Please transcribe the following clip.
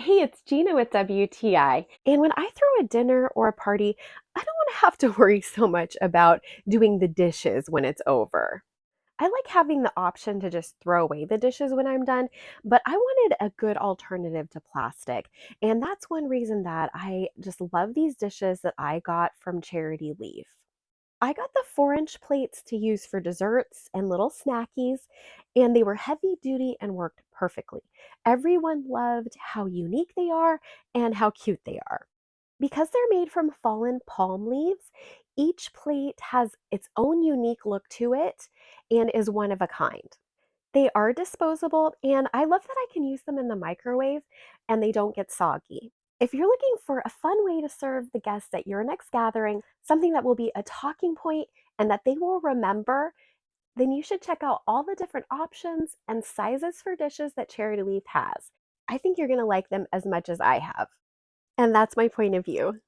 Hey, it's Gina with WTI. And when I throw a dinner or a party, I don't want to have to worry so much about doing the dishes when it's over. I like having the option to just throw away the dishes when I'm done, but I wanted a good alternative to plastic. And that's one reason that I just love these dishes that I got from Charity Leaf. I got the 4-inch plates to use for desserts and little snackies, and they were heavy duty and worked perfectly. Everyone loved how unique they are and how cute they are. Because they're made from fallen palm leaves, each plate has its own unique look to it and is one of a kind. They are disposable, and I love that I can use them in the microwave and they don't get soggy. If you're looking for a fun way to serve the guests at your next gathering, something that will be a talking point and that they will remember, then you should check out all the different options and sizes for dishes that Charity Leaf has. I think you're going to like them as much as I have. And that's my point of view.